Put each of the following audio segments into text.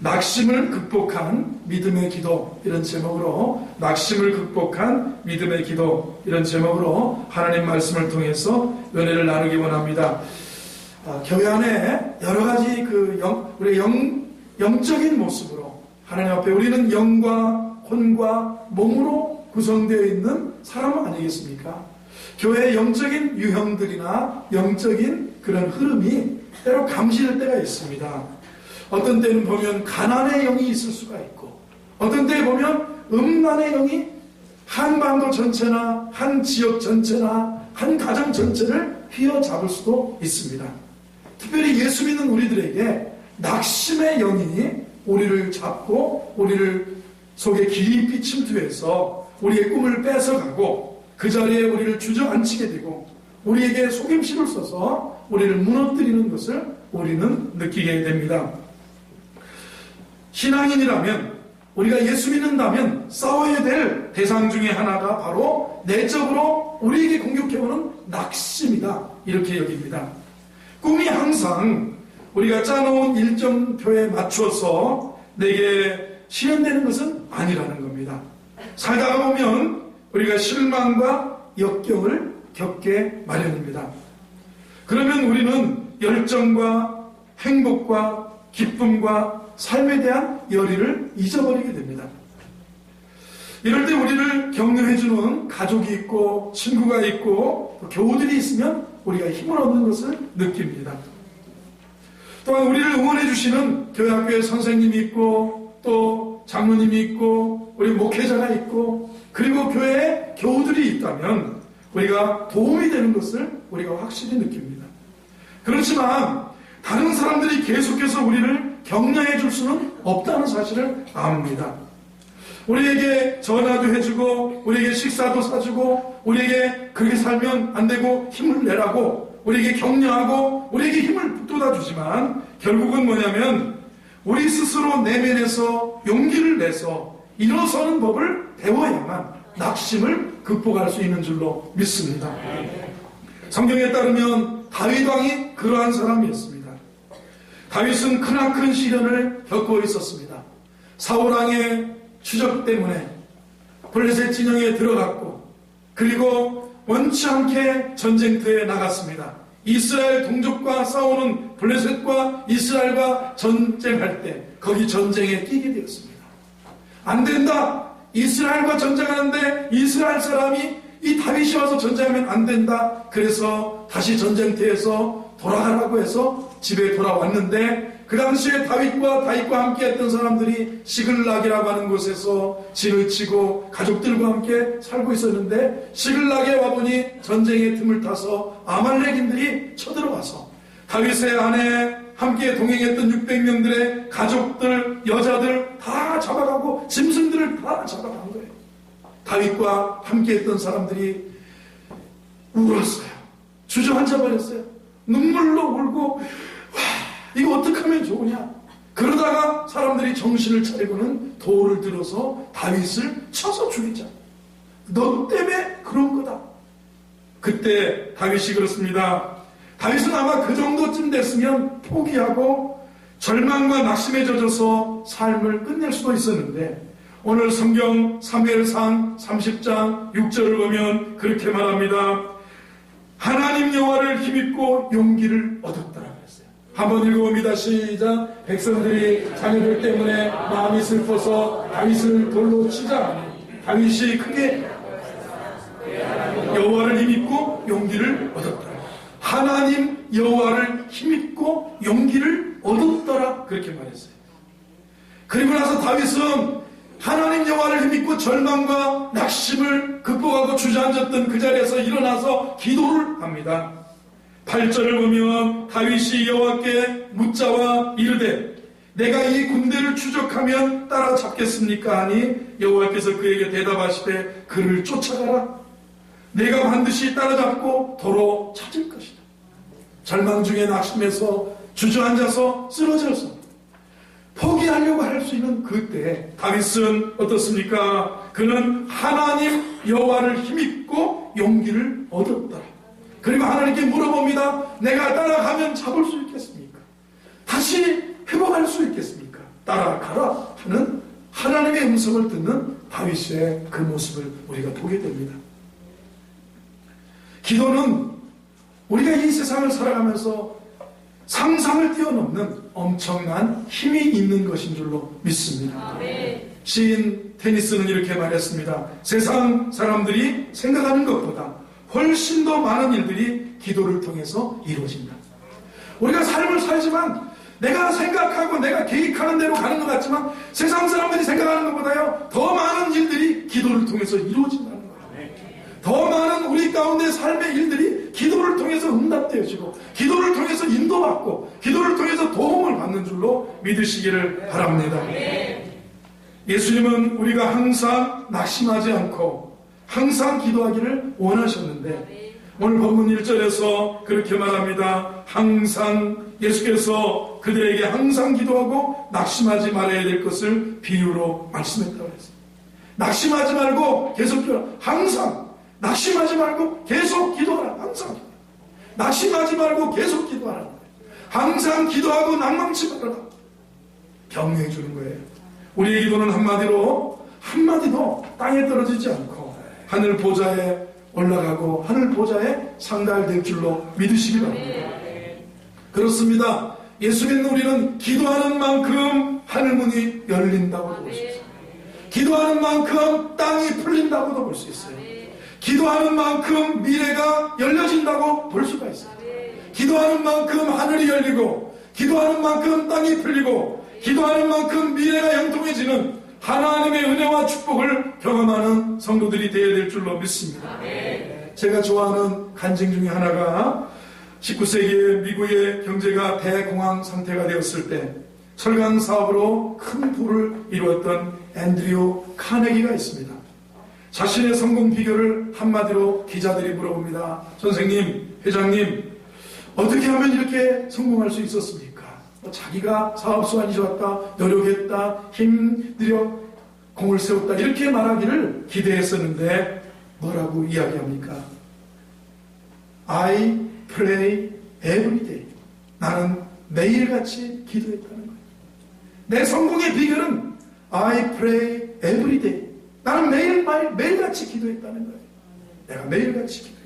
낙심을 극복한 믿음의 기도, 이런 제목으로 낙심을 극복한 믿음의 기도, 이런 제목으로 하나님 말씀을 통해서 은혜를 나누기 원합니다. 교회 안에 여러 가지 우리 영적인 모습으로 하나님 앞에 우리는 영과 혼과 몸으로 구성되어 있는 사람 아니겠습니까? 교회의 영적인 유형들이나 영적인 그런 흐름이 때로 감지될 때가 있습니다. 어떤 때는 보면 가난의 영이 있을 수가 있고, 어떤 때에 보면 음란의 영이 한반도 전체나 한 지역 전체나 한 가정 전체를 휘어잡을 수도 있습니다. 특별히 예수 믿는 우리들에게 낙심의 영이 우리를 잡고 우리를 속에 깊이 침투해서 우리의 꿈을 뺏어가고 그 자리에 우리를 주저앉히게 되고 우리에게 속임수를 써서 우리를 무너뜨리는 것을 우리는 느끼게 됩니다. 신앙인이라면, 우리가 예수 믿는다면 싸워야 될 대상 중에 하나가 바로 내적으로 우리에게 공격해오는 낙심이다, 이렇게 여깁니다. 꿈이 항상 우리가 짜놓은 일정표에 맞춰서 내게 실현되는 것은 아니라는 겁니다. 살다가 보면 우리가 실망과 역경을 겪게 마련입니다. 그러면 우리는 열정과 행복과 기쁨과 삶에 대한 열의를 잊어버리게 됩니다. 이럴 때 우리를 격려해주는 가족이 있고 친구가 있고 교우들이 있으면 우리가 힘을 얻는 것을 느낍니다. 또한 우리를 응원해주시는 교회 학교에 선생님이 있고 또 장로님이 있고 우리 목회자가 있고 그리고 교회에 교우들이 있다면 우리가 도움이 되는 것을 우리가 확실히 느낍니다. 그렇지만 다른 사람들이 계속해서 우리를 격려해 줄 수는 없다는 사실을 압니다. 우리에게 전화도 해주고 우리에게 식사도 사주고 우리에게 그렇게 살면 안 되고 힘을 내라고 우리에게 격려하고 우리에게 힘을 북돋아주지만 결국은 뭐냐면 우리 스스로 내면에서 용기를 내서 일어서는 법을 배워야만 낙심을 극복할 수 있는 줄로 믿습니다. 성경에 따르면 다윗 왕이 그러한 사람이었습니다. 다윗은 크나큰 시련을 겪고 있었습니다. 사울 왕의 추적 때문에 블레셋 진영에 들어갔고 그리고 원치 않게 전쟁터에 나갔습니다. 이스라엘 동족과 싸우는 블레셋과 이스라엘과 전쟁할 때 거기 전쟁에 끼게 되었습니다. 안 된다. 이스라엘과 전쟁하는데 이스라엘 사람이 이 다윗이 와서 전쟁하면 안 된다. 그래서 다시 전쟁터에서 돌아가라고 해서 집에 돌아왔는데 그 당시에 다윗과 함께 했던 사람들이 시글락이라고 하는 곳에서 진을 치고 가족들과 함께 살고 있었는데 시글락에 와보니 전쟁의 틈을 타서 아말렉인들이 쳐들어와서 다윗의 아내 함께 동행했던 600명들의 가족들, 여자들 다 잡아가고 짐승들을 다 잡아간 거예요. 다윗과 함께 했던 사람들이 울었어요. 주저앉아 버렸어요. 눈물로 울고 이거 어떻게 하면 좋으냐. 그러다가 사람들이 정신을 차리고는 돌을 들어서 다윗을 쳐서 죽이자. 너 때문에 그런 거다. 그때 다윗이 그렇습니다. 다윗은 아마 그 정도쯤 됐으면 포기하고 절망과 낙심에 젖어서 삶을 끝낼 수도 있었는데 오늘 성경 사무엘상 30장 6절을 보면 그렇게 말합니다. 하나님 여호와를 힘입고 용기를 얻었더라 그랬어요. 한번 읽어봅니다. 시작. 백성들이 자녀들 때문에 마음이 슬퍼서 다윗을 돌로 치자. 다윗이 크게 여호와를 힘입고 용기를 얻었더라. 하나님 여호와를 힘입고 용기를 얻었더라 그렇게 말했어요. 그리고 나서 다윗은 하나님 여호와를 힘입고 절망과 낙심을 극복하고 주저앉았던 그 자리에서 일어나서 기도를 합니다. 8절을 보면 다윗이 여호와께 묻자와 이르되 내가 이 군대를 추적하면 따라잡겠습니까 하니 여호와께서 그에게 대답하시되 그를 쫓아가라. 내가 반드시 따라잡고 도로 찾을 것이다. 절망 중에 낙심해서 주저앉아서 쓰러져서 포기하려고 할 수 있는 그때 다윗은 어떻습니까? 그는 하나님 여호와를 힘입고 용기를 얻었더라. 그리고 하나님께 물어봅니다. 내가 따라가면 잡을 수 있겠습니까? 다시 회복할 수 있겠습니까? 따라가라 하는 하나님의 음성을 듣는 다윗의 그 모습을 우리가 보게 됩니다. 기도는 우리가 이 세상을 살아가면서 상상을 뛰어넘는 엄청난 힘이 있는 것인 줄로 믿습니다. 시인 테니스는 이렇게 말했습니다. 세상 사람들이 생각하는 것보다 훨씬 더 많은 일들이 기도를 통해서 이루어진다. 우리가 삶을 살지만 내가 생각하고 내가 계획하는 대로 가는 것 같지만 세상 사람들이 생각하는 것보다요 더 많은 일들이 기도를 통해서 이루어진다는 거예요. 더 많은 우리 가운데 삶의 일들이 기도를 통해서 응답되어지고 기도를 통해서 인도받고 기도를 통해서 도움을 받는 줄로 믿으시기를 바랍니다. 예수님은 우리가 항상 낙심하지 않고 항상 기도하기를 원하셨는데 오늘 본문 1절에서 그렇게 말합니다. 항상 예수께서 그들에게 항상 기도하고 낙심하지 말아야 될 것을 비유로 말씀했다고 했습니다. 낙심하지 말고 계속 기도하라. 항상 낙심하지 말고 계속 기도하라. 항상 낙심하지 말고 계속 기도하라. 항상 기도하고 낭망치 말아라. 격려해 주는 거예요. 우리의 기도는 한마디도 땅에 떨어지지 않고 하늘 보좌에 올라가고 하늘 보좌에 상달될 줄로 믿으시기 바랍니다. 그렇습니다. 예수 믿는 우리는 기도하는 만큼 하늘문이 열린다고도 볼 수 있어요. 기도하는 만큼 땅이 풀린다고도 볼 수 있어요. 기도하는 만큼 미래가 열려진다고 볼 수가 있어요. 기도하는 만큼 하늘이 열리고 기도하는 만큼 땅이 풀리고 기도하는 만큼 미래가 형통해지는 하나님의 은혜와 축복을 경험하는 성도들이 되어야 될 줄로 믿습니다. 제가 좋아하는 간증 중에 하나가 19세기에 미국의 경제가 대공황 상태가 되었을 때 철강 사업으로 큰 부를 이루었던 앤드류 카네기가 있습니다. 자신의 성공 비결을 한마디로 기자들이 물어봅니다. 선생님, 회장님, 어떻게 하면 이렇게 성공할 수 있었습니까? 자기가 사업수완이 좋았다, 노력했다, 힘들여 공을 세웠다 이렇게 말하기를 기대했었는데 뭐라고 이야기합니까? I pray every day. 나는 매일같이 기도했다는 거예요. 내 성공의 비결은 I pray every day. 나는 매일같이 기도했다는 거예요. 내가 매일같이 기도했다.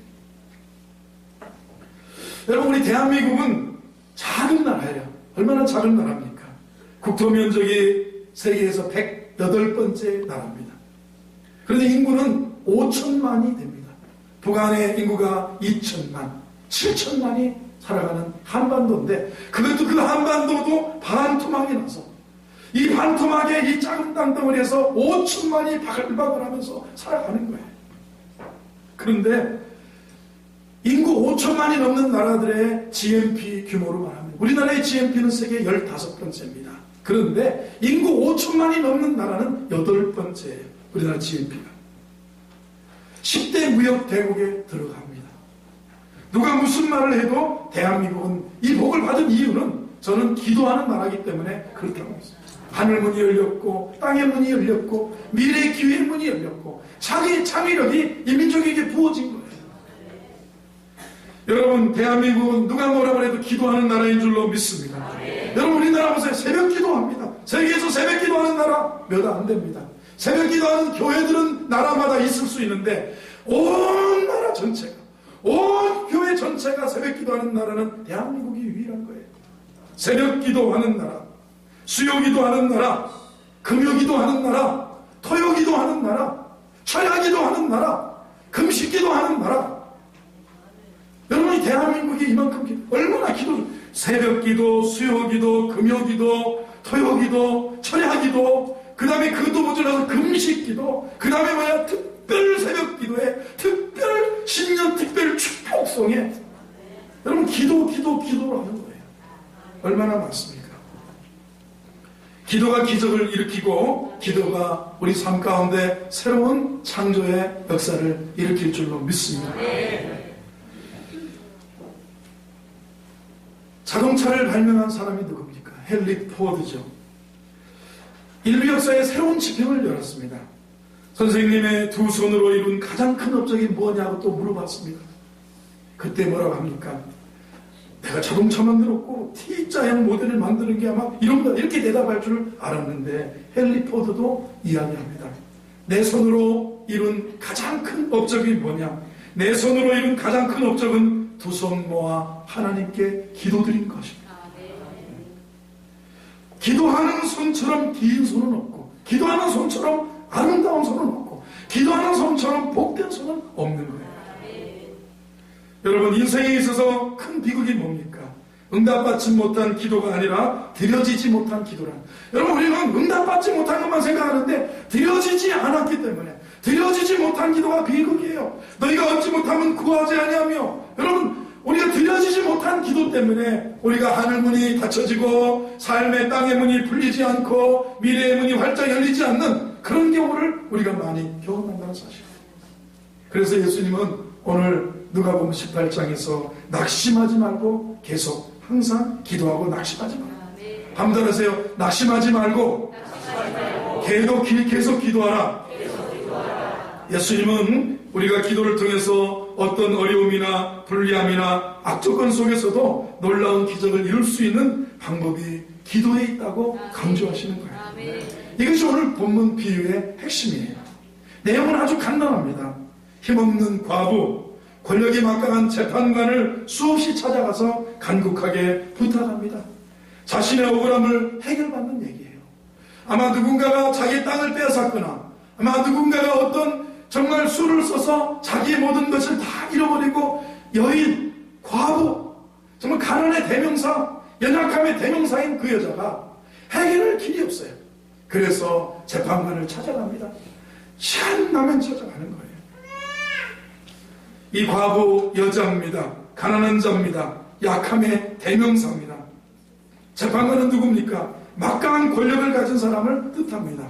여러분, 우리 대한민국은 작은 나라예요. 얼마나 작은 나라입니까? 국토 면적이 세계에서 108번째 나라입니다. 그런데 인구는 5천만이 됩니다. 북한의 인구가 2천만, 7천만이 살아가는 한반도인데 그것도 그 한반도도 반토막이 나서 이 반토막에 이 작은 땅덩어리에서 5천만이 바글바글 하면서 살아가는 거예요. 그런데 인구 5천만이 넘는 나라들의 GNP 규모로 말하면 우리나라의 GNP는 세계 15번째입니다. 그런데 인구 5천만이 넘는 나라는 8번째예요. 우리나라 GNP가. 10대 무역 대국에 들어갑니다. 누가 무슨 말을 해도 대한민국은 이 복을 받은 이유는 저는 기도하는 나라이기 때문에 그렇다고 했습니다. 하늘 문이 열렸고 땅의 문이 열렸고 미래의 기회의 문이 열렸고 자기 창의력이 이 민족에게 부어진 거예요. 여러분, 대한민국은 누가 뭐라고 해도 기도하는 나라인 줄로 믿습니다. 여러분, 우리나라 보세요. 새벽 기도합니다. 세계에서 새벽 기도하는 나라 몇 안 됩니다. 새벽 기도하는 교회들은 나라마다 있을 수 있는데 온 나라 전체가, 온 교회 전체가 새벽 기도하는 나라는 대한민국이 유일한 거예요. 새벽 기도하는 나라, 수요 기도하는 나라, 금요 기도하는 나라, 토요 기도하는 나라, 철야 기도하는 나라, 금식 기도하는 나라. 여러분이 대한민국이 이만큼 얼마나 기도, 새벽 기도, 수요 기도, 금요 기도, 토요 기도, 철야 기도, 그 다음에 그것도 모자라서 금식 기도, 그 다음에 뭐야? 특별 새벽 기도에, 특별 신년 특별 축복송에 여러분 기도를 하는 거예요. 얼마나 많습니까? 기도가 기적을 일으키고 기도가 우리 삶 가운데 새로운 창조의 역사를 일으킬 줄로 믿습니다. 자동차를 발명한 사람이 누굽니까? 헨리 포드죠. 인류 역사에 새로운 지평을 열었습니다. 선생님의 두 손으로 이룬 가장 큰 업적이 뭐냐고 또 물어봤습니다. 그때 뭐라고 합니까? 내가 자동차 만들었고 T자형 모델을 만드는 게 아마 이런 거 이렇게 대답할 줄 알았는데 헨리 포드도 이야기합니다. 내 손으로 이룬 가장 큰 업적이 뭐냐? 내 손으로 이룬 가장 큰 업적은 두 손 모아 하나님께 기도드린 것입니다. 기도하는 손처럼 긴 손은 없고, 기도하는 손처럼 아름다운 손은 없고, 기도하는 손처럼 복된 손은 없는 거예요. 여러분, 인생에 있어서 큰 비극이 뭡니까? 응답받지 못한 기도가 아니라 드려지지 못한 기도란. 여러분, 우리는 응답받지 못한 것만 생각하는데 드려지지 않았기 때문에, 드려지지 못한 기도가 비극이에요. 너희가 얻지 못하면 구하지 아니하며. 여러분, 우리가 드려지지 못한 기도 때문에 우리가 하늘 문이 닫혀지고 삶의 땅의 문이 풀리지 않고 미래의 문이 활짝 열리지 않는 그런 경우를 우리가 많이 경험한다는 사실입니다. 그래서 예수님은 오늘 누가복음 18장에서 낙심하지 말고 계속 항상 기도하고 낙심하지 말고, 한번 따라하세요. 낙심하지 말고 계속 기도하라. 예수님은 우리가 기도를 통해서 어떤 어려움이나 불리함이나 악조건 속에서도 놀라운 기적을 이룰 수 있는 방법이 기도에 있다고 강조하시는 거예요. 이것이 오늘 본문 비유의 핵심이에요. 내용은 아주 간단합니다. 힘없는 과부, 권력이 막강한 재판관을 수없이 찾아가서 간곡하게 부탁합니다. 자신의 억울함을 해결받는 얘기예요. 아마 누군가가 자기 땅을 빼앗았거나, 아마 누군가가 어떤 정말 수를 써서 자기의 모든 것을 다 잃어버리고 여인, 과부, 정말 가난의 대명사, 연약함의 대명사인 그 여자가 해결할 길이 없어요. 그래서 재판관을 찾아갑니다. 시간 나면 찾아가는 거예요. 이 과부 여자입니다. 가난한 자입니다. 약함의 대명사입니다. 재판관은 누굽니까? 막강한 권력을 가진 사람을 뜻합니다.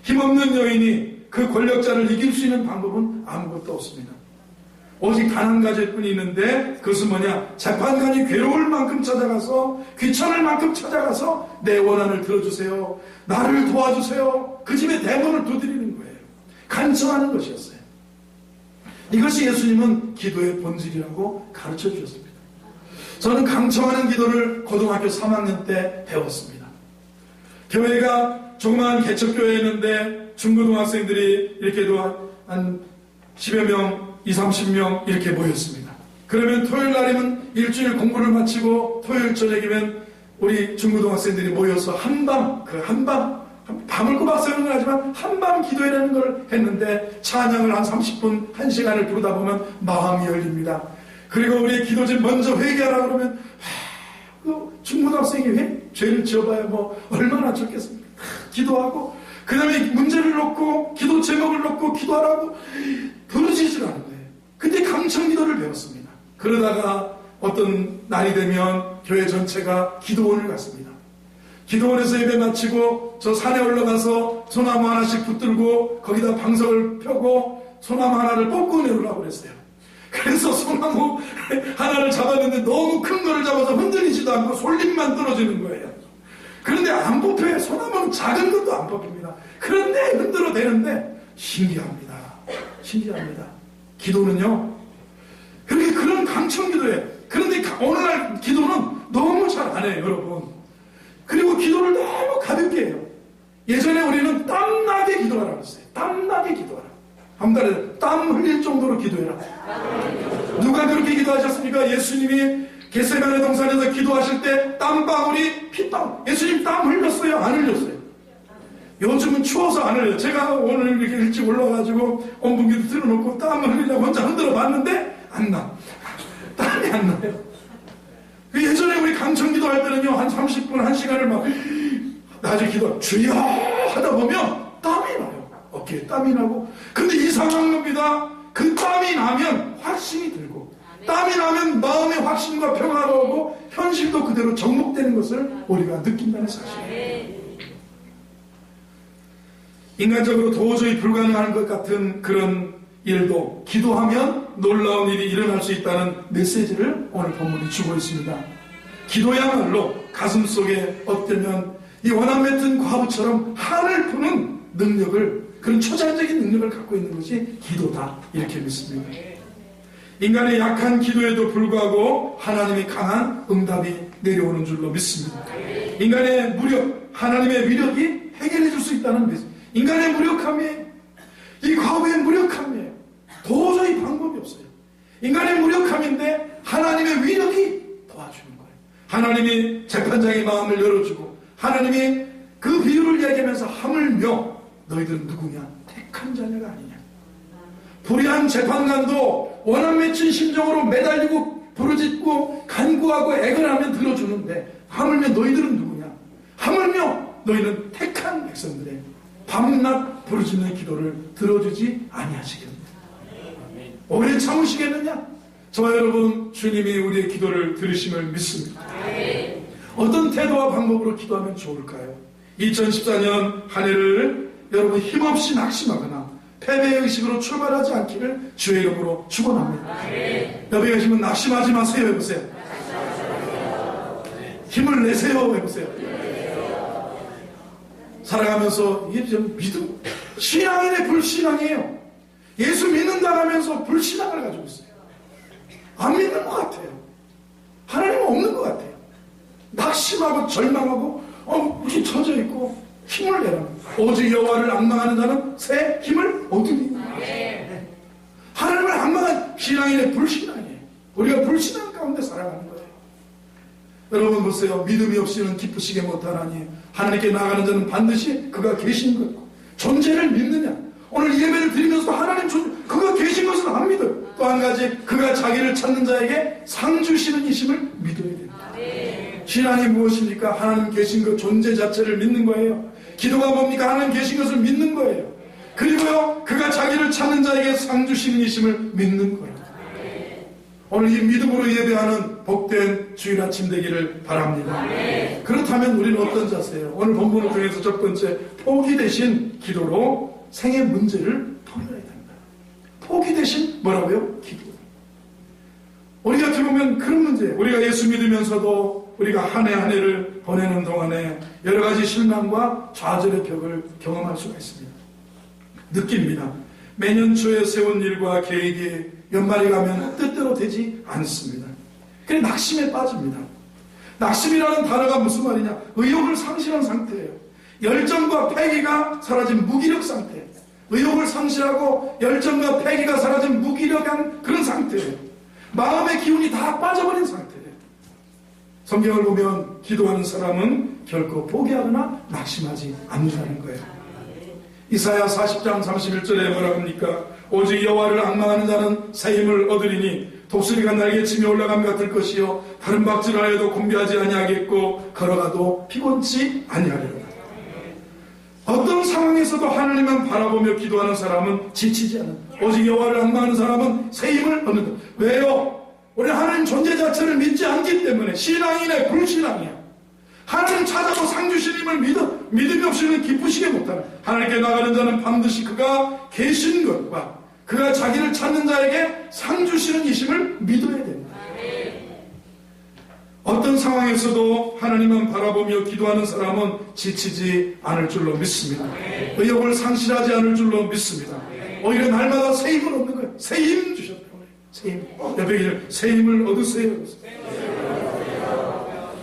힘없는 여인이 그 권력자를 이길 수 있는 방법은 아무것도 없습니다. 오직 단 한 가지일 뿐이 있는데 그것은 뭐냐? 재판관이 괴로울 만큼 찾아가서, 귀찮을 만큼 찾아가서 내 원한을 들어주세요, 나를 도와주세요, 그 집에 대문을 두드리는 거예요. 간청하는 것이었어요. 이것이 예수님은 기도의 본질이라고 가르쳐 주셨습니다. 저는 강청하는 기도를 고등학교 3학년 때 배웠습니다. 교회가 조그마한 개척교회였는데 중고등학생들이 이렇게도 한 10여 명, 20, 30명 이렇게 모였습니다. 그러면 토요일 날이면 일주일 공부를 마치고 토요일 저녁이면 우리 중고등학생들이 모여서 밤을 꼬박 새우는 건 하지만 한밤 기도회라는 걸 했는데 찬양을 한 30분, 1시간을 부르다 보면 마음이 열립니다. 그리고 우리 기도진 먼저 회개하라 그러면 중고등학생이 죄를 지어봐야 뭐 얼마나 좋겠습니까? 기도하고 그 다음에 문제를 놓고 기도 제목을 놓고 기도하라고 부르짖질 않은 거예요. 근데 강청 기도를 배웠습니다. 그러다가 어떤 날이 되면 교회 전체가 기도원을 갔습니다. 기도원에서 예배 마치고 저 산에 올라가서 소나무 하나씩 붙들고 거기다 방석을 펴고 소나무 하나를 뽑고 내려오라고 그랬어요. 그래서 소나무 하나를 잡았는데 너무 큰 거를 잡아서 흔들리지도 않고 솔잎만 떨어지는 거예요. 그런데 안 뽑혀요. 소나무는 작은 것도 안 뽑힙니다. 그런데 흔들어 대는데 신기합니다. 신기합니다. 기도는요, 그렇게 그런 강청 기도예요. 그런데 오늘날 기도는 너무 잘 안 해요, 여러분. 그리고 기도를 너무 가볍게 해요. 예전에 우리는 땀나게 기도하라고 했어요. 땀나게 기도하라. 한 달에 땀 흘릴 정도로 기도해라. 누가 그렇게 기도하셨습니까? 예수님이 겟세마네 동산에서 기도하실 때 땀방울이 피방, 예수님 땀 흘렸어요? 안 흘렸어요? 요즘은 추워서 안 흘려요. 제가 오늘 이렇게 일찍 올라와가지고 온분기도 틀어놓고 땀을 흘리려고 혼자 흔들어 봤는데 안 나. 땀이 안 나요. 예전에 우리 강청기도 할 때는요, 한 30분, 1시간을 막 낮에 기도 주여 하다 보면 땀이 나요. 어깨에 땀이 나고. 근데 이상한 겁니다. 그 땀이 나면 확신이 들고, 땀이 나면 마음의 확신과 평화가 오고 현실도 그대로 정복되는 것을 우리가 느낀다는 사실이에요. 인간적으로 도저히 불가능한 것 같은 그런 일도 기도하면 놀라운 일이 일어날 수 있다는 메시지를 오늘 본문이 주고 있습니다. 기도야말로 가슴속에 어쩌면 이 원한 맺은 과부처럼 한을 푸는 능력을, 그런 초자연적인 능력을 갖고 있는 것이 기도다, 이렇게 믿습니다. 인간의 약한 기도에도 불구하고 하나님의 강한 응답이 내려오는 줄로 믿습니다. 인간의 무력, 하나님의 위력이 해결해 줄 수 있다는 믿음. 인간의 무력함이에요. 이 과거의 무력함이에요. 도저히 방법이 없어요. 인간의 무력함인데 하나님의 위력이 도와주는 거예요. 하나님이 재판장의 마음을 열어주고 하나님이 그 비유를 얘기하면서 하물며 너희들은 누구냐? 택한 자녀가 아니냐. 불의한 재판관도 원한 맺힌 심정으로 매달리고 부르짖고 간구하고 애걸하면 들어주는데 하물며 너희들은 누구냐? 하물며 너희는 택한 백성들의 밤낮 부르짖는 기도를 들어주지 아니하시겠느냐? 오래 참으시겠느냐? 저와 여러분, 주님이 우리의 기도를 들으심을 믿습니다. 어떤 태도와 방법으로 기도하면 좋을까요? 2014년 한 해를 여러분 힘없이 낙심하거나 패배의식으로 출발하지 않기를 주의 이름으로 축원합니다. 옆에 계시면 낙심하지 마세요 해보세요. 힘을 내세요 해보세요. 살아가면서 이게 좀 믿음, 신앙인의 불신앙이에요. 예수 믿는다 하면서 불신앙을 가지고 있어요. 안 믿는 것 같아요. 하나님은 없는 것 같아요. 낙심하고 절망하고 이렇게 젖어 있고 힘을 내라. 오직 여호와를 앙망하는 자는 새 힘을 얻으리. 하나님을 앙망한 신앙인의 불신앙이에요. 우리가 불신앙 가운데 살아가는 거예요. 여러분 보세요. 믿음이 없이는 기쁘시게 못하나니 하나님께 나아가는 자는 반드시 그가 계신 것, 존재를 믿느냐. 오늘 예배를 드리면서 하나님 그가 계신 것을 안 믿어요. 또 한 가지, 그가 자기를 찾는 자에게 상 주시는 이심을 믿어야 됩니다. 신앙이 무엇입니까? 하나님 계신 것 존재 자체를 믿는 거예요. 기도가 뭡니까? 하나님 계신 것을 믿는 거예요. 그리고요, 그가 자기를 찾는 자에게 상 주시는 이심을 믿는 거예요. 오늘 이 믿음으로 예배하는 복된 주일 아침 되기를 바랍니다. 그렇다면 우리는 어떤 자세예요? 오늘 본문을 통해서 첫 번째, 포기 대신 기도로 생의 문제를 풀어야 됩니다. 포기 대신 뭐라고요? 기도. 우리가 어떻게 보면 그런 문제, 우리가 예수 믿으면서도 우리가 한 해 한 해를 보내는 동안에 여러 가지 실망과 좌절의 벽을 경험할 수가 있습니다. 느낍니다. 매년 초에 세운 일과 계획이 연말이 가면 뜻대로 되지 않습니다. 그래 낙심에 빠집니다. 낙심이라는 단어가 무슨 말이냐? 의욕을 상실한 상태예요. 열정과 패기가 사라진 무기력 상태. 의욕을 상실하고 열정과 패기가 사라진 무기력한 그런 상태예요. 마음의 기운이 다 빠져버린 상태예요. 성경을 보면 기도하는 사람은 결코 포기하거나 낙심하지 않는다는 거예요. 이사야 40장 31절에 뭐라고 합니까? 오직 여호와를 앙망하는 자는 새 힘을 얻으리니 독수리가 날개 치며 올라감 같을 것이요 다른 박질을 하여도 곤비하지 아니하겠고 걸어가도 피곤치 아니하리로다. 어떤 상황에서도 하나님만 바라보며 기도하는 사람은 지치지 않는다. 오직 여호와를 앙망하는 사람은 새 힘을 얻는다. 왜요? 우리 하나님 존재 자체를 믿지 않기 때문에 신앙인의 불신앙이야. 하나님 찾아도 상 주신 힘을 믿음이 없이는 기쁘시게 못하는. 하나님께 나가는 자는 반드시 그가 계신 것과 그가 자기를 찾는 자에게 상 주시는 이심을 믿어야 됩니다. 어떤 상황에서도 하나님만 바라보며 기도하는 사람은 지치지 않을 줄로 믿습니다. 의욕을 상실하지 않을 줄로 믿습니다. 오히려 날마다 새 힘을 얻는 거예요. 새 힘 주셨다. 새 힘. 옆에 새 힘을 얻으세요.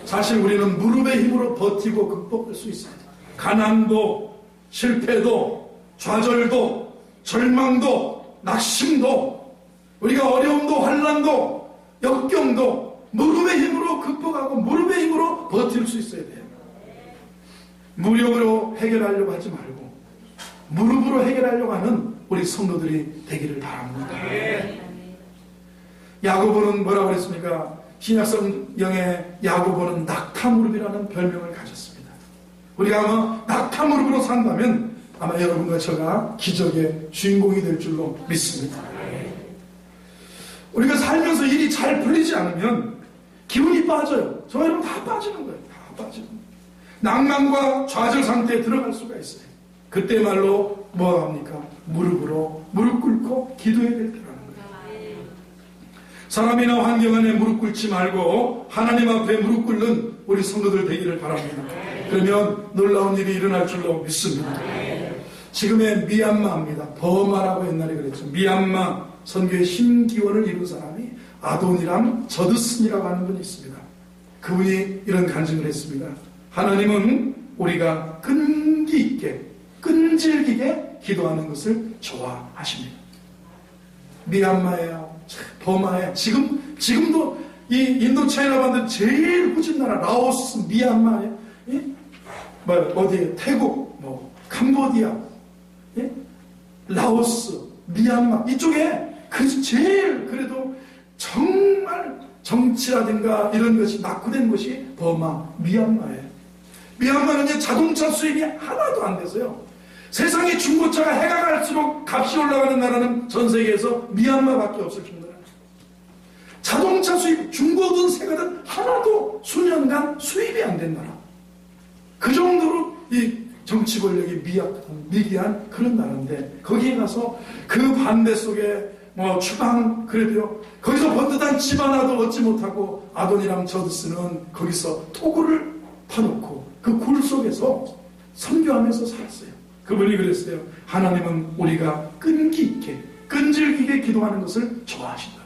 사실 우리는 무릎의 힘으로 버티고 극복할 수 있습니다. 가난도, 실패도, 좌절도, 절망도, 낙심도, 우리가 어려움도, 환난도, 역경도 무릎의 힘으로 극복하고 무릎의 힘으로 버틸 수 있어야 돼요. 무력으로 해결하려고 하지 말고 무릎으로 해결하려고 하는 우리 성도들이 되기를 바랍니다. 야고보는 뭐라고 그랬습니까? 신약성경에 야고보는 낙타무릎이라는 별명을 가졌습니다. 우리가 아마 낙타무릎으로 산다면 아마 여러분과 저가 기적의 주인공이 될 줄로 믿습니다. 우리가 살면서 일이 잘 풀리지 않으면 기운이 빠져요. 저 여러분 다 빠지는 거예요. 다 빠지는 거예요. 낭만과 좌절 상태에 들어갈 수가 있어요. 그때 말로 뭐 합니까? 무릎 꿇고 기도해야 될 때라는 거예요. 사람이나 환경 안에 무릎 꿇지 말고 하나님 앞에 무릎 꿇는 우리 성도들 되기를 바랍니다. 그러면 놀라운 일이 일어날 줄로 믿습니다. 지금의 미얀마입니다. 버마라고 옛날에 그랬죠. 미얀마. 선교의 신기원을 이룬 사람이 아도니람 저드슨이라고 하는 분이 있습니다. 그분이 이런 간증을 했습니다. 하나님은 우리가 끈기 있게 끈질기게 기도하는 것을 좋아하십니다. 미얀마예요, 버마에 지금도 이 인도 차이나 반도 제일 후진 나라 라오스, 미얀마에 어디에 태국, 캄보디아, 라오스, 미얀마 이쪽에 제일 그래도 정말 정치라든가 이런 것이 낙후된 곳이 버마, 미얀마예요. 미얀마는 이제 자동차 수입이 하나도 안 돼서요. 세상에 중고차가 해가 갈수록 값이 올라가는 나라는 전 세계에서 미얀마밖에 없을 정도라. 자동차 수입, 중고든 새거든 하나도 수년간 수입이 안 된 나라. 그 정도로 이 정치 권력이 미개한 그런 나라인데, 거기에 가서 그 반대 속에 추방, 그래도요, 거기서 번듯한 집 하나도 얻지 못하고 아도니람 저드스는 거기서 토구를 파놓고 그 굴 속에서 선교하면서 살았어요. 그분이 그랬어요. 하나님은 우리가 끈기 있게 끈질기게 기도하는 것을 좋아하신다.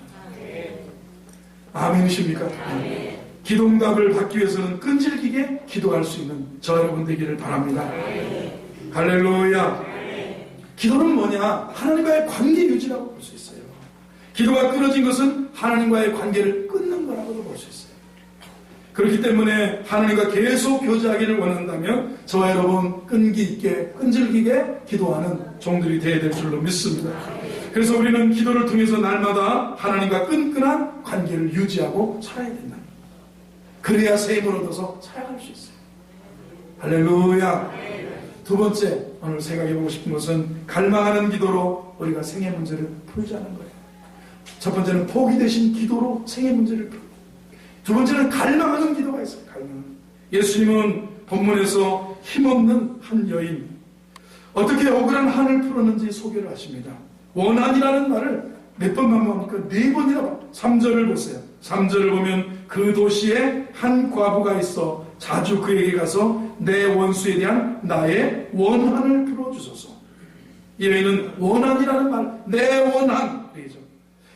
아멘이십니까? 아멘. 기도응답을 받기 위해서는 끈질기게 기도할 수 있는 저 여러분 되기를 바랍니다. 아멘. 할렐루야. 아멘. 기도는 뭐냐? 하나님과의 관계 유지라고 볼 수 있어요. 기도가 끊어진 것은 하나님과의 관계를 끊는 거라고도 볼 수 있어요. 그렇기 때문에 하나님과 계속 교제하기를 원한다면 저와 여러분 끈기 있게 끈질기게 기도하는 종들이 되어야 될 줄로 믿습니다. 그래서 우리는 기도를 통해서 날마다 하나님과 끈끈한 관계를 유지하고 살아야 된다. 그래야 세임을 얻어서 살아갈 수 있어요. 할렐루야. 두 번째 오늘 생각해보고 싶은 것은 갈망하는 기도로 우리가 생애 문제를 풀자는 거예요. 첫 번째는 포기 대신 기도로 생애 문제를 풀고, 두 번째는 갈망하는 기도가 있어요. 예수님은 본문에서 힘없는 한 여인, 어떻게 억울한 한을 풀었는지 소개를 하십니다. 원한이라는 말을 몇 번 반복합니까? 4번이나 3절을 보세요. 3절을 보면 그 도시에 한 과부가 있어 자주 그에게 가서 내 원수에 대한 나의 원한을 풀어주소서. 이 여인은 원한이라는 말, 내 원한,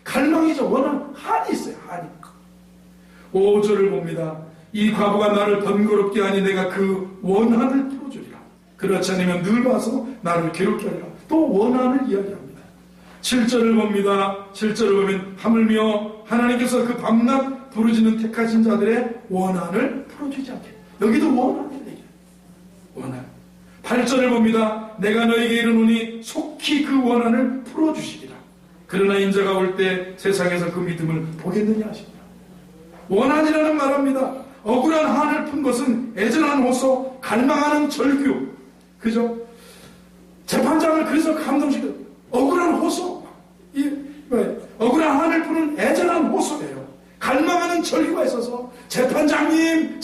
갈망이죠. 원한, 한이 있어요. 한이. 5절을 봅니다. 이 과부가 나를 번거롭게 하니 내가 그 원한을 풀어주리라. 그렇지 않으면 늘 와서 나를 괴롭게 하리라. 또 원한을 이야기합니다. 7절을 봅니다. 7절을 보면 하물며 하나님께서 그 밤낮 부르짖는 택하신 자들의 원한을 풀어주지 않게. 여기도 원한을 얘기해요. 원한. 8절을 봅니다. 내가 너에게 이르노니 속히 그 원한을 풀어주시리라. 그러나 인자가 올 때 세상에서 그 믿음을 보겠느냐 하십니다. 원한이라는 말합니다. 억울한 한을 푼 것은 애절한 호소, 갈망하는 절규. 그죠? 재판장을 그래서 감동시켜. 억울한 호소. 억울한 한을 푸는 애절한 호소예요. 갈망하는 절규가 있어서 재판장님,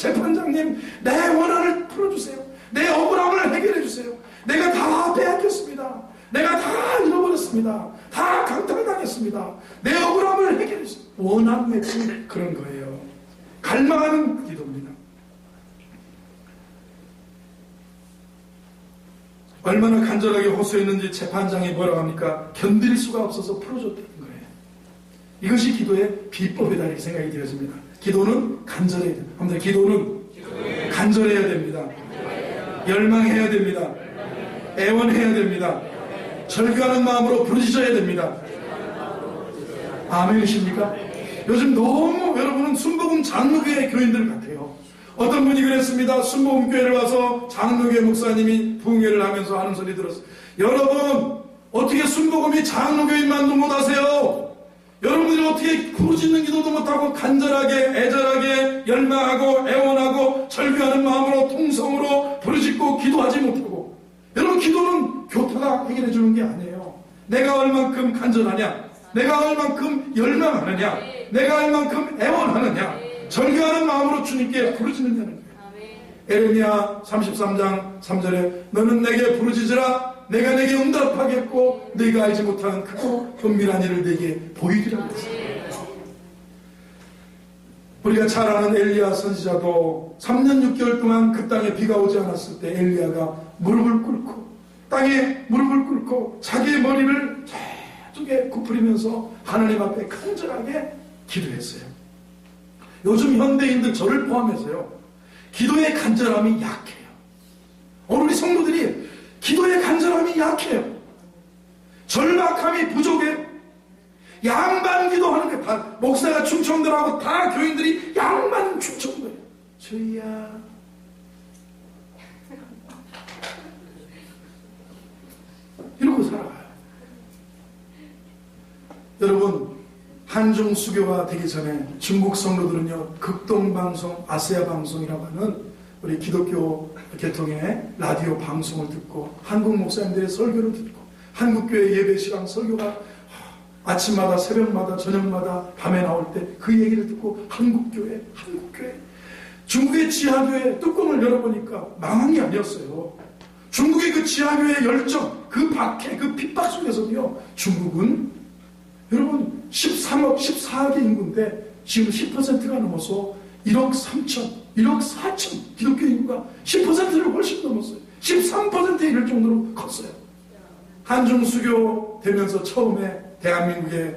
내 원한을 풀어주세요. 내 억울함을 해결해주세요. 내가 다 빼앗겼습니다. 내가 다 잃어버렸습니다. 다 강탈당했습니다. 내 억울함을 해결해주세요. 원한 맺힌 그런 거예요. 갈망하는 기도입니다. 얼마나 간절하게 호소했는지 재판장이 뭐라고 합니까? 견딜 수가 없어서 풀어줬다는 거예요. 이것이 기도의 비법이다 이렇게 생각이 되어집니다. 기도는 간절해야 됩니다. 아무튼 기도는 간절해야 됩니다. 열망해야 됩니다. 애원해야 됩니다. 절규하는 마음으로 부르짖어야 됩니다. 아멘이십니까? 요즘 너무 여러분은 순복음 장로교회 교인들 같아요. 어떤 분이 그랬습니다. 순복음 교회를 와서 장로교회 목사님이 부흥회를 하면서 하는 소리 들었어요. 여러분 어떻게 순복음이 장로교인만도 못하세요? 여러분들이 어떻게 부르짖는 기도도 못하고 간절하게 애절하게 열망하고 애원하고 절규하는 마음으로 통성으로 부르짖고 기도하지 못하고. 여러분 기도는 교타가 해결해 주는 게 아니에요. 내가 얼만큼 간절하냐, 내가 얼만큼 열망하느냐, 내가 얼만큼 애원하느냐, 절규하는 마음으로 주님께 부르짖느냐는 거예요. 에레미야 33장 3절에 너는 내게 부르짖으라 내가 내게 응답하겠고 네가 알지 못하는 크고 은밀한 일을 내게 보이리라 그랬어요. 우리가 잘 아는 엘리야 선지자도 3년 6개월 동안 그 땅에 비가 오지 않았을 때 엘리야가 무릎을 꿇고 땅에 무릎을 꿇고 자기의 머리를 쪽에 굽으리면서 하나님 앞에 간절하게 기도했어요. 요즘 현대인들 저를 포함해서요, 기도의 간절함이 약해요. 오늘 우리 성도들이 기도의 간절함이 약해요. 절박함이 부족해요. 양반 기도하는 게 다 목사가 충청도라고 다 교인들이 양반 충청도예요. 주야 이러고 살아가요. 여러분, 한중 수교가 되기 전에 중국 성도들은요, 극동방송, 아세아 방송이라고 하는 우리 기독교 계통의 라디오 방송을 듣고 한국 목사님들의 설교를 듣고 한국교회 예배 시간 설교가 아침마다 새벽마다 저녁마다 밤에 나올 때 그 얘기를 듣고 한국교회 중국의 지하교회 뚜껑을 열어보니까 망한 게 아니었어요. 중국의 그 지하교회의 열정, 그 박해, 그 핍박 속에서도요, 중국은 여러분 13억, 14억의 인구인데 지금 10%가 넘어서 1억 3천, 1억 4천 기독교 인구가 10%를 훨씬 넘었어요. 13%에 이를 정도로 컸어요. 한중 수교 되면서 처음에 대한민국에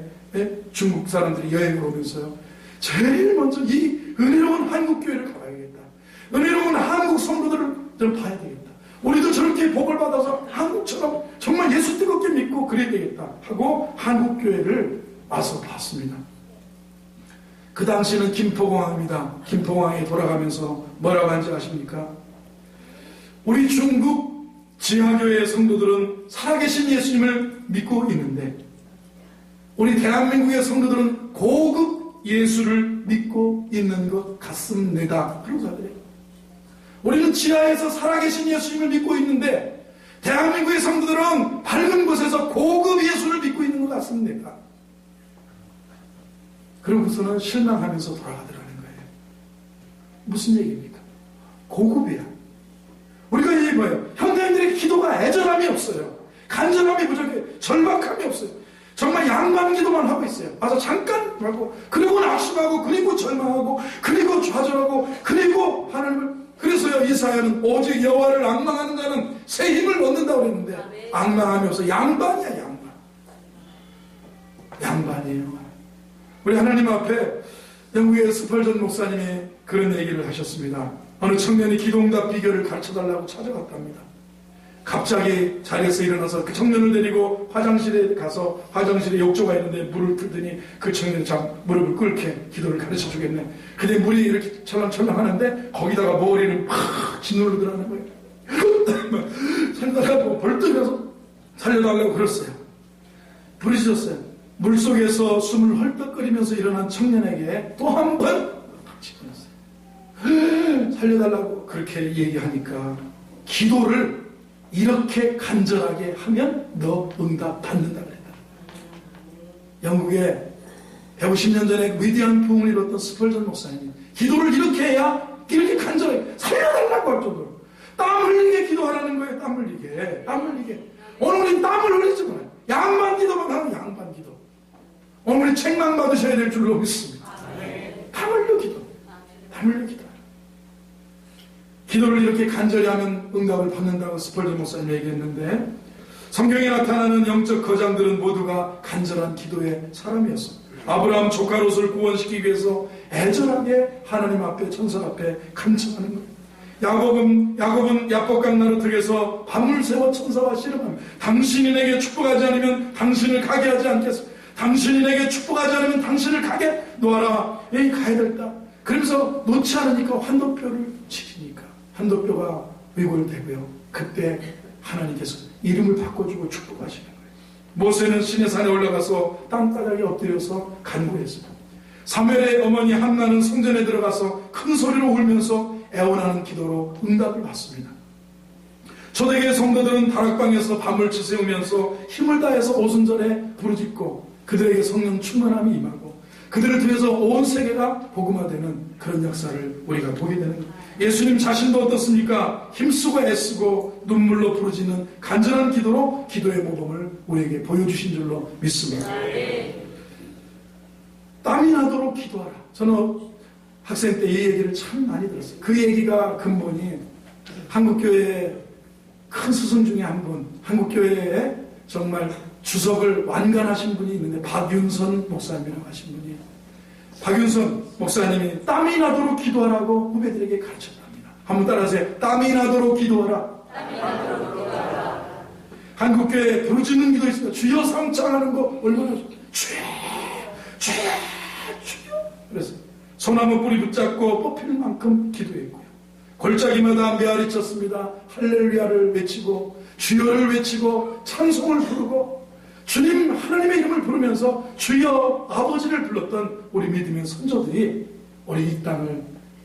중국 사람들이 여행을 오면서요, 제일 먼저 이 은혜로운 한국교회를 가봐야겠다. 은혜로운 한국 성도들을 좀 봐야 되겠다. 우리도 저렇게 복을 받아서 한국처럼 정말 예수 뜨겁게 믿고 그래야 되겠다 하고 한국교회를 와서 봤습니다. 그 당시는 김포공항입니다. 김포공항에 돌아가면서 뭐라고 하는지 아십니까? 우리 중국 지하교회 성도들은 살아계신 예수님을 믿고 있는데 우리 대한민국의 성도들은 고급 예수를 믿고 있는 것 같습니다. 그러고 하더래요. 우리는 지하에서 살아계신 예수님을 믿고 있는데 대한민국의 성도들은 밝은 곳에서 고급 예수를 믿고 있는 것 같습니다. 그러고서는 실망하면서 돌아가더라는 거예요. 무슨 얘기입니까? 고급이야. 우리가 얘기 뭐예요? 현대인들의 기도가 애절함이 없어요. 간절함이 부족해. 절박함이 없어요. 정말 양반 기도만 하고 있어요. 와서 잠깐 하고, 그리고 낙심하고, 그리고 절망하고, 그리고 좌절하고, 그리고 하나님을. 그래서요, 이사야는 오직 여호와를 앙망하는 자는 새 힘을 얻는다고 그랬는데, 앙망함이 없어. 양반이야, 양반. 양반이에요. 우리 하나님 앞에 영국의 스펄전 목사님이 그런 얘기를 하셨습니다. 어느 청년이 기도응답 비결을 가르쳐달라고 찾아갔답니다. 갑자기 자리에서 일어나서 그 청년을 데리고 화장실에 가서 화장실에 욕조가 있는데 물을 틀더니 그 청년이 참 무릎을 꿇게 기도를 가르쳐 주겠네. 근데 물이 이렇게 철렁철렁 하는데 거기다가 머리를 팍 짓누르 들어가는 거예요. 살다가 뭐 벌떡 일어나서 살려달라고 그랬어요. 부르짖었어요. 물속에서 숨을 헐떡거리면서 일어난 청년에게 또 한 번 집어넣었어요. 살려달라고 그렇게 얘기하니까 기도를 이렇게 간절하게 하면 너 응답 받는다 그랬다. 영국에 150년 전에 위대한 부흥을 이뤘던 스펄전 목사님, 기도를 이렇게 해야 이렇게 간절하게 살려달라고 할 정도로 땀 흘리게 기도하라는 거예요. 땀 흘리게. 오늘 우린 땀을 흘리지 말아요. 양반 기도만 하면 양반 기도. 오늘 우리 책망 받으셔야 될 줄로 믿습니다. 땀 흘려 기도. 기도를 이렇게 간절히 하면 응답을 받는다고 스펄전 목사님 얘기했는데, 성경에 나타나는 영적 거장들은 모두가 간절한 기도의 사람이었습니다. 아브라함 조카 롯을 구원시키기 위해서 애절하게 하나님 앞에, 천사 앞에 간청하는 거예요. 야곱은 야복강 나루턱에서 밤을 새워 천사와 씨름합니다. 당신이 내게 축복하지 않으면 당신을 가게 하지 않겠습니다. 당신이 내게 축복하지 않으면 당신을 가게 놓아라. 여기 가야 된다. 그러면서 놓지 않으니까 환도뼈를 지키니까 환도뼈가 위골되고요. 그때 하나님께서 이름을 바꿔주고 축복하시는 거예요. 모세는 시내산에 올라가서 땅바닥에 엎드려서 간구했습니다. 사무엘의 어머니 한나는 성전에 들어가서 큰 소리로 울면서 애원하는 기도로 응답을 받습니다. 초대교회 성도들은 다락방에서 밤을 지새우면서 힘을 다해서 오순절에 부르짖고 그들에게 성령 충만함이 임하고 그들을 통해서 온 세계가 복음화되는 그런 역사를 우리가 보게 되는 거예요. 예수님 자신도 어떻습니까? 힘쓰고 애쓰고 눈물로 부르짖는 간절한 기도로 기도의 모범을 우리에게 보여주신 줄로 믿습니다. 땀이 나도록 기도하라. 저는 학생 때 이 얘기를 참 많이 들었어요. 그 얘기가 근본이 한국교회의 큰 스승 중에 한 분, 한국교회의 정말 주석을 완간하신 분이 있는데 박윤선 목사님이라고 하신 분이, 박윤선 목사님이 땀이 나도록 기도하라고 후배들에게 가르쳤답니다. 한번 따라하세요. 땀이 나도록 기도하라. 땀이 나도록 기도하라. 한국교회에 부르짖는 기도 있습니다. 주여 상창하는 거 얼마나 주여 주여 주여. 그래서 소나무 뿌리 붙잡고 뽑힐 만큼 기도했고요. 골짜기마다 메아리 쳤습니다. 할렐루야를 외치고 주여를 외치고 찬송을 부르고 주님 하나님의 이름을 부르면서 주여 아버지를 불렀던 우리 믿음의 선조들이 우리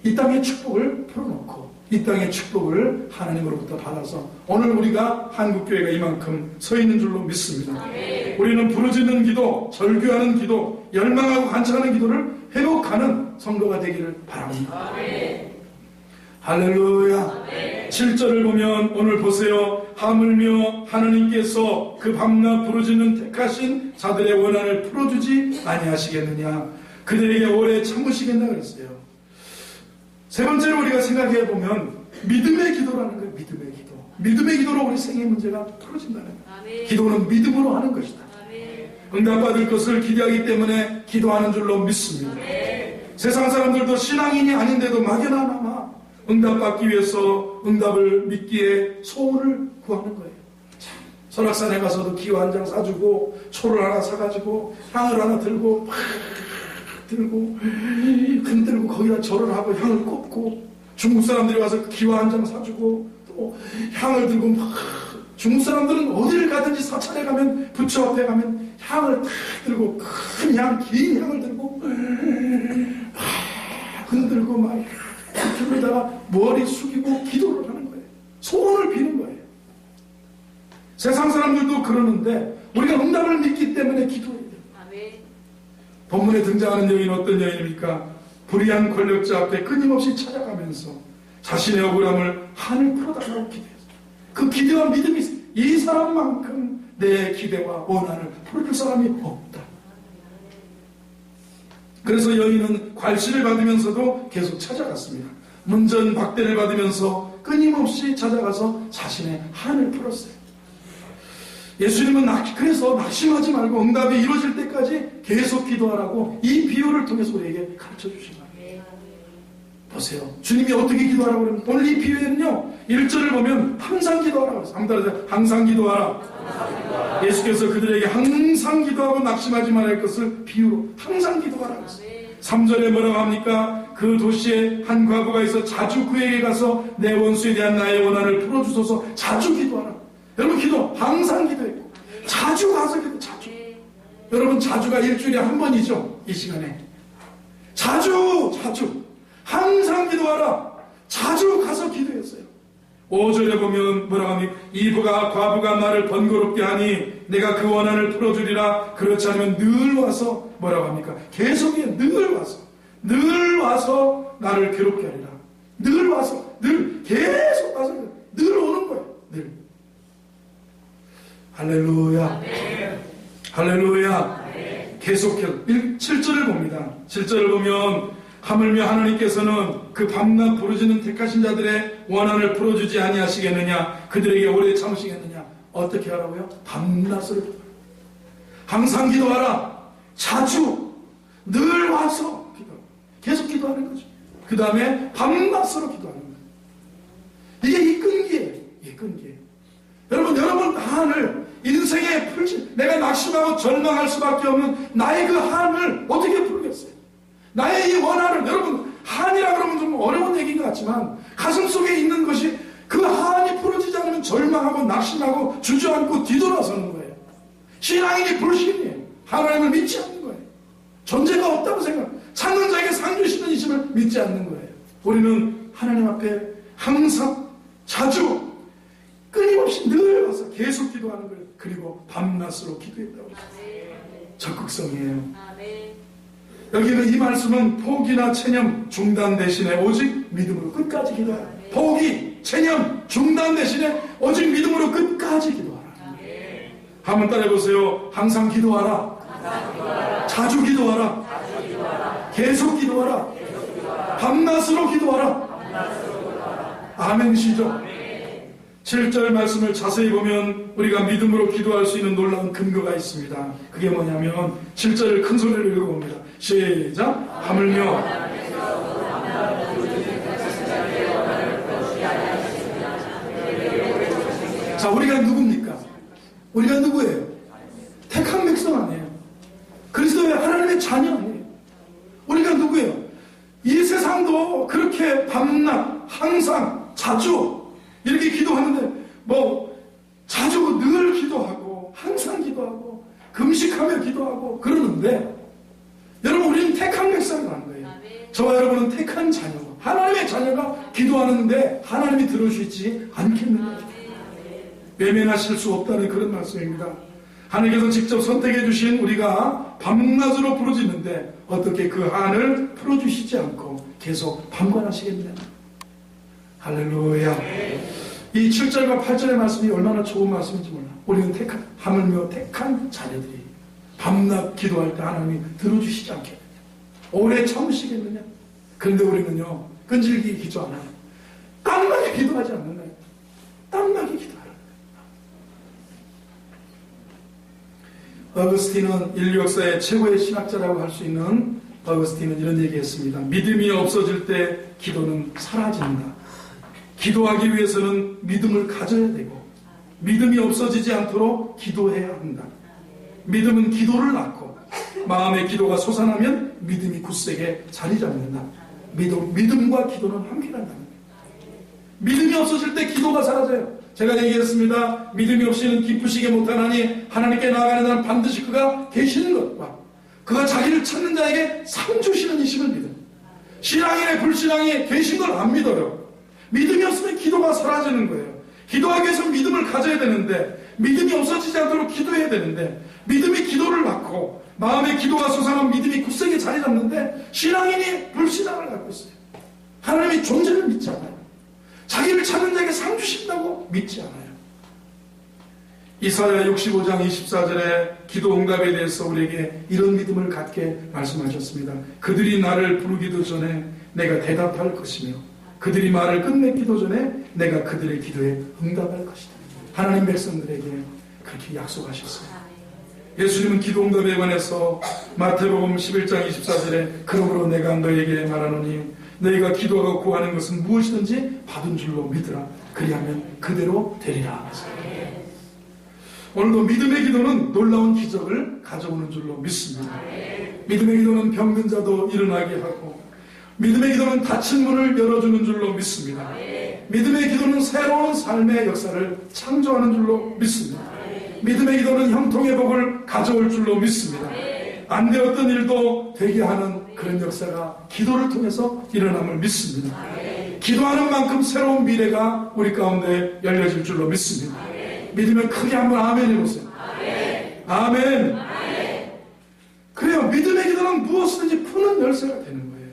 이 땅의 축복을 풀어놓고 이 땅의 축복을 하나님으로부터 받아서 오늘 우리가 한국교회가 이만큼 서 있는 줄로 믿습니다. 아멘. 우리는 부르짖는 기도, 절규하는 기도, 열망하고 간청하는 기도를 회복하는 성도가 되기를 바랍니다. 아멘. 할렐루야. 아멘. 7절을 보면 오늘 보세요. 하물며 하나님께서 그 밤낮 부르짖는 택하신 자들의 원한을 풀어주지 아니하시겠느냐. 그들에게 오래 참으시겠나 그랬어요. 세 번째로 우리가 생각해 보면 믿음의 기도라는 거예요. 믿음의 기도. 믿음의 기도로 우리 생의 문제가 풀어진다는 거예요. 기도는 믿음으로 하는 것이다. 응답받을 것을 기대하기 때문에 기도하는 줄로 믿습니다. 세상 사람들도 신앙인이 아닌데도 막연하나마 응답받기 위해서 응답을 믿기에 소원을 구하는 거예요. 참, 설악산에 가서도 기호 한 장 사주고 초를 하나 사가지고 향을 하나 들고 들고 흔들고 거기다 절을 하고 향을 꽂고, 중국 사람들이 와서 기와 한 장 사주고 또 향을 들고 막, 중국 사람들은 어디를 가든지 사찰에 가면 부처 앞에 가면 향을 탁 들고 큰 향, 긴 향을 들고 흔들고 막 그러다가 머리 숙이고 기도를 하는 거예요. 소원을 비는 거예요. 세상 사람들도 그러는데 우리가 응답을 믿기 때문에 기도해야 돼요. 본문에 등장하는 여인은 어떤 여인입니까? 불의한 권력자 앞에 끊임없이 찾아가면서 자신의 억울함을 한을 풀어달라고 기도했어요. 그 기대와 믿음이 있어요. 이 사람만큼 내 기대와 원한을 풀어줄 사람이 없다. 그래서 여인은 괄시를 받으면서도 계속 찾아갔습니다. 문전박대를 받으면서 끊임없이 찾아가서 자신의 한을 풀었어요. 예수님은 그래서 낙심하지 말고 응답이 이루어질 때까지 계속 기도하라고 이 비유를 통해서 우리에게 가르쳐 주신 거예요. 보세요. 주님이 어떻게 기도하라고 그러면 오늘 이 비유에는요 1절을 보면 항상 기도하라고 그랬어요. 한번 항상 기도하라. 예수께서 그들에게 항상 기도하고 낙심하지 말아야 할 것을 비유로 항상 기도하라고 했어요. 3절에 뭐라고 합니까? 그 도시에 한 과부가 있어 자주 그에게 가서 내 원수에 대한 나의 원한을 풀어주소서 자주 기도하라. 여러분 기도 항상 기도했고 자주 가서 기도 자주. 여러분 자주가 일주일에 한 번이죠. 이 시간에 자주 항상 기도하라. 자주 가서 기도했어요. 5절에 보면 뭐라고 합니까? 이 과부가 나를 번거롭게 하니 내가 그 원한을 풀어주리라. 그렇지 않으면 늘 와서 뭐라고 합니까? 계속해 늘 와서 나를 괴롭게 하리라. 늘 와서 늘 계속 와서 늘 오는 거예요. 늘. 할렐루야. 아멘. 할렐루야. 아멘. 계속해서 7절을 봅니다. 7절을 보면 하물며 하나님께서는 그 밤낮 부르짖는 택하신 자들의 원한을 풀어주지 아니하시겠느냐. 그들에게 오래 참으시겠느냐. 어떻게 하라고요? 밤낮을 기도하라. 항상 기도하라. 자주 늘 와서 기도하라. 계속 기도하는 거죠. 그 다음에 밤낮으로 기도하는 거예요. 이게 이 끈기예요. 이게 끈기예요. 여러분 한을 인생에 풀지, 내가 낙심하고 절망할 수밖에 없는 나의 그 한을 어떻게 풀겠어요? 나의 이 원한을, 여러분 한이라 그러면 좀 어려운 얘기인 것 같지만 가슴 속에 있는 것이 그 한이 풀어지지 않으면 절망하고 낙심하고 주저앉고 뒤돌아서는 거예요. 신앙인이 불신이에요. 하나님을 믿지 않는 거예요. 존재가 없다고 찾는 자에게 상 주시는 이심을 믿지 않는 거예요. 우리는 하나님 앞에 항상 자주 끊임없이 늘 와서 계속 기도하는 거예요. 그리고 밤낮으로 기도했다고 했어요. 적극성이에요. 여기는 이 말씀은 포기나 체념, 중단 대신에 오직 믿음으로 끝까지 기도하라. 포기, 체념, 중단 대신에 오직 믿음으로 끝까지 기도하라. 한번 따라해보세요. 항상 기도하라. 자주 기도하라. 계속 기도하라. 밤낮으로 기도하라. 아멘이시죠? 7절 말씀을 자세히 보면 우리가 믿음으로 기도할 수 있는 놀라운 근거가 있습니다. 그게 뭐냐면 7절을 큰 소리로 읽어봅니다. 시작. 하물며 자, 우리가 누굽니까? 우리가 누구예요? 택한 백성 아니에요. 그리스도의 하나님의 자녀 아니에요. 우리가 누구예요? 이 세상도 그렇게 밤낮 항상 자주 이렇게 기도하는데 자주 늘 기도하고 항상 기도하고 금식하며 기도하고 그러는데 여러분, 우리는 택한 백성이라는 거예요. 저와 여러분은 택한 자녀고 하나님의 자녀가 기도하는데 하나님이 들어주시지 않겠느냐. 외면하실 수 없다는 그런 말씀입니다. 하나님께서 직접 선택해 주신 우리가 밤낮으로 부르짖는데 어떻게 그 한을 풀어주시지 않고 계속 방관하시겠느냐. 할렐루야. 이 7절과 8절의 말씀이 얼마나 좋은 말씀인지 몰라. 우리는 하물며 택한 자녀들이 밤낮 기도할 때 하나님이 들어주시지 않겠느냐. 오래 참으시겠느냐. 그런데 우리는요, 끈질기게 기도 안 해요. 땀나게 기도하지 않는 거예요. 땀나게 기도하는 거예요. 어거스틴은 인류 역사의 최고의 신학자라고 할 수 있는 어거스틴은 이런 얘기했습니다. 믿음이 없어질 때 기도는 사라진다. 기도하기 위해서는 믿음을 가져야 되고 믿음이 없어지지 않도록 기도해야 한다. 믿음은 기도를 낳고 마음의 기도가 솟아나면 믿음이 굳세게 자리 잡는다. 믿음과 기도는 함께 간다는 거예요. 믿음이 없어질 때 기도가 사라져요. 제가 얘기했습니다. 믿음이 없이는 기쁘시게 못하나니 하나님께 나아가는 자는 반드시 그가 계시는 것과 그가 자기를 찾는 자에게 상 주시는 이심을 믿음. 신앙인의 불신앙이 계신 걸 안 믿어요. 믿음이 없으면 기도가 사라지는 거예요. 기도하기 위해서 믿음을 가져야 되는데 믿음이 없어지지 않도록 기도해야 되는데 믿음이 기도를 낳고 마음의 기도가 솟아난 믿음이 굳세게 자리 잡는데 신앙인이 불신앙을 갖고 있어요. 하나님의 존재를 믿지 않아요. 자기를 찾는 자에게 상 주신다고 믿지 않아요. 이사야 65장 24절에 기도 응답에 대해서 우리에게 이런 믿음을 갖게 말씀하셨습니다. 그들이 나를 부르기도 전에 내가 대답할 것이며 그들이 말을 끝맺기도 전에 내가 그들의 기도에 응답할 것이다. 하나님 백성들에게 그렇게 약속하셨어요. 예수님은 기도 응답에 관해서 마태복음 11장 24절에 그러므로 내가 너에게 말하노니 너희가 기도하고 구하는 것은 무엇이든지 받은 줄로 믿으라. 그리하면 그대로 되리라. 오늘도 믿음의 기도는 놀라운 기적을 가져오는 줄로 믿습니다. 믿음의 기도는 병든 자도 일어나게 하고 믿음의 기도는 닫힌 문을 열어주는 줄로 믿습니다. 믿음의 기도는 새로운 삶의 역사를 창조하는 줄로 믿습니다. 믿음의 기도는 형통의 복을 가져올 줄로 믿습니다. 안 되었던 일도 되게 하는 그런 역사가 기도를 통해서 일어남을 믿습니다. 기도하는 만큼 새로운 미래가 우리 가운데 열려질 줄로 믿습니다. 믿으면 크게 한번 아멘 해보세요. 아멘. 그래요. 믿음의 기도는 무엇이든지 푸는 열쇠가 되는 거예요.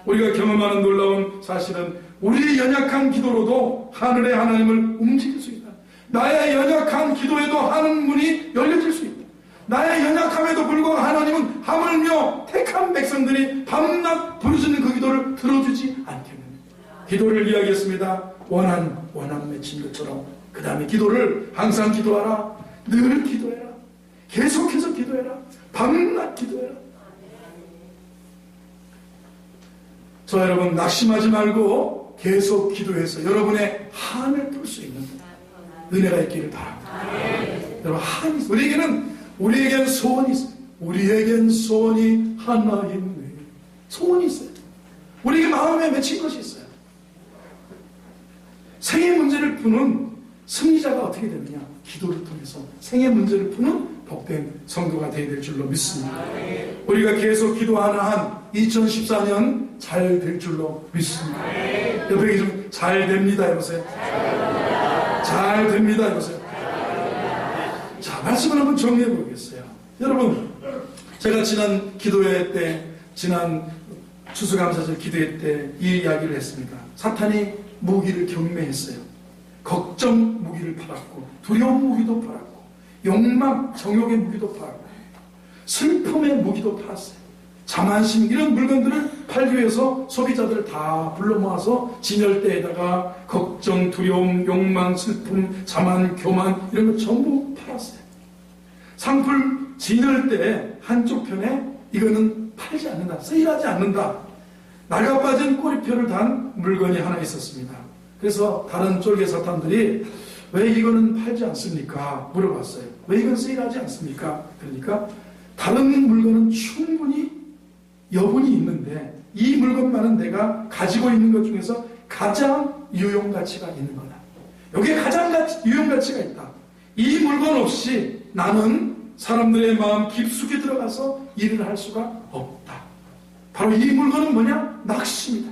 우리가 경험하는 놀라운 사실은 우리의 연약한 기도로도 하늘의 하나님을 움직일 수 있다. 나의 연약한 기도에도 하는 문이 열려질 수 있다. 나의 연약함에도 불구하고 하나님은 하물며 택한 백성들이 밤낮 부르짖는 그 기도를 들어주지 않겠느냐. 기도를 이야기했습니다. 원한 맺힌 것처럼 그 다음에 기도를 항상 기도하라. 늘 기도해라. 계속해서 기도해라. 밤낮 기도해라. 저 여러분 낙심하지 말고 계속 기도해서 여러분의 한을 풀 수 있는 은혜가 있기를 바랍니다. 여러분 우리에겐 소원이 있어요. 우리에겐 소원이 하나 있네. 소원이 있어요. 우리에게 마음에 맺힌 것이 있어요. 생애 문제를 푸는 승리자가 어떻게 되느냐? 기도를 통해서 생애 문제를 푸는 복된 성도가 되어야 될 줄로 믿습니다. 우리가 계속 기도하는 한 2014년 잘 될 줄로 믿습니다. 옆에 좀 잘 됩니다 해보세요. 잘 됩니다 해보세요. 자, 말씀을 한번 정리해 보겠어요. 여러분, 제가 지난 기도회 때, 지난 추수감사절 기도회 때 이 이야기를 했습니다. 사탄이 무기를 경매했어요. 걱정 무기를 팔았고, 두려움 무기도 팔았고, 욕망, 정욕의 무기도 팔았고, 슬픔의 무기도 팔았어요. 자만심 이런 물건들을 팔기 위해서 소비자들을 다 불러 모아서 진열대에다가 걱정, 두려움, 욕망, 슬픔, 자만, 교만 이런 걸 전부 팔았어요. 상품 진열대 한쪽 편에 이거는 팔지 않는다, 세일하지 않는다, 나가 빠진 꼬리표를 단 물건이 하나 있었습니다. 그래서 다른 쫄개 사탄들이 왜 이거는 팔지 않습니까? 물어봤어요. 왜 이건 세일하지 않습니까? 그러니까 다른 물건은 충분히 여분이 있는데 이 물건만은 내가 가지고 있는 것 중에서 가장 유용가치가 있는 거다. 여기에 가장 유용가치가 있다. 이 물건 없이 나는 사람들의 마음 깊숙이 들어가서 일을 할 수가 없다. 바로 이 물건은 뭐냐? 낙심이다.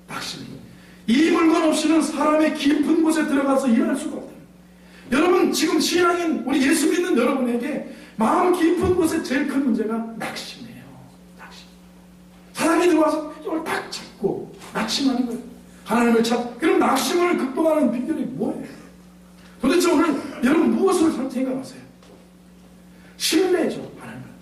낙심입니다. 이 물건 없이는 사람의 깊은 곳에 들어가서 일할 수가 없다. 여러분 지금 신앙인 우리 예수 믿는 여러분에게 마음 깊은 곳에 제일 큰 문제가 낙심이에요. 낙심. 사람이 들어와서 이걸 딱 잡고 낙심하는 거예요. 하나님을 그럼 낙심을 극복하는 비결이 뭐예요? 도대체 오늘 여러분 무엇을 생각하세요? 신뢰죠.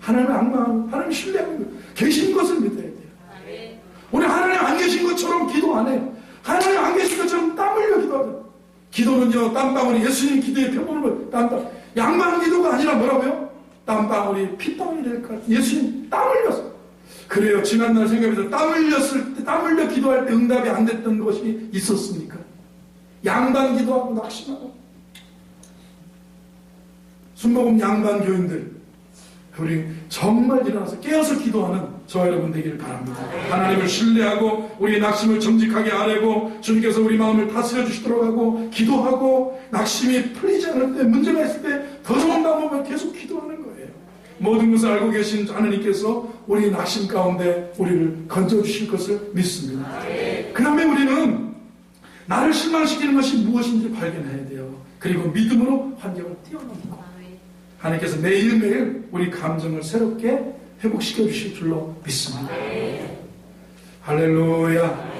하나님을 악망하고 하나님 신뢰하는 거예요. 계신 것을 믿어야 돼요. 우리 하나님 안 계신 것처럼 기도 안 해요. 하나님 안 계신 것처럼 땀 흘려 기도하죠. 기도는요, 땀방울이 예수님 기도의 표본을 땀방 양반 기도가 아니라 뭐라고요? 땀방울이 핏방울이 될 것 같아요. 예수님 땀 흘렸어. 그래요. 지난날 생각해서 땀 흘려 기도할 때 응답이 안 됐던 것이 있었습니까? 양반 기도하고 낙심하고 순복음 양반 교인들 우리 정말 일어나서 깨어서 기도하는 저와 여러분 되기를 바랍니다. 하나님을 신뢰하고 우리의 낙심을 정직하게 아뢰고 주님께서 우리 마음을 다스려 주시도록 하고 기도하고 낙심이 풀리지 않을 때 문제가 있을 때 더 좋은 방법은 계속 기도하는 거예요. 모든 것을 알고 계신 하나님께서 우리 낙심 가운데 우리를 건져주실 것을 믿습니다. 그 다음에 우리는 나를 실망시키는 것이 무엇인지 발견해야 돼요. 그리고 믿음으로 환경을 뛰어넘고 하나님께서 매일매일 우리 감정을 새롭게 회복시켜 주실 줄로 믿습니다. 할렐루야.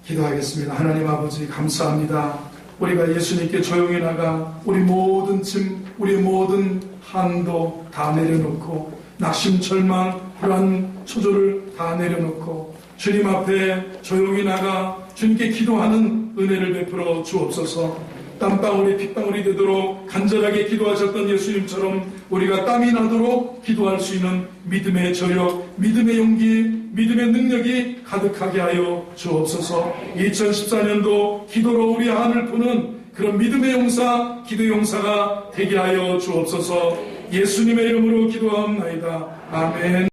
기도하겠습니다. 하나님 아버지 감사합니다. 우리가 예수님께 조용히 나가 우리 모든 짐, 우리 모든 한도 다 내려놓고 낙심, 절망, 불안, 초조를 다 내려놓고 주님 앞에 조용히 나가 주님께 기도하는 은혜를 베풀어 주옵소서. 땀방울이 핏방울이 되도록 간절하게 기도하셨던 예수님처럼 우리가 땀이 나도록 기도할 수 있는 믿음의 저력, 믿음의 용기, 믿음의 능력이 가득하게 하여 주옵소서. 2014년도 기도로 우리 안을 푸는 그런 믿음의 용사, 기도 용사가 되게 하여 주옵소서. 예수님의 이름으로 기도하옵나이다. 아멘.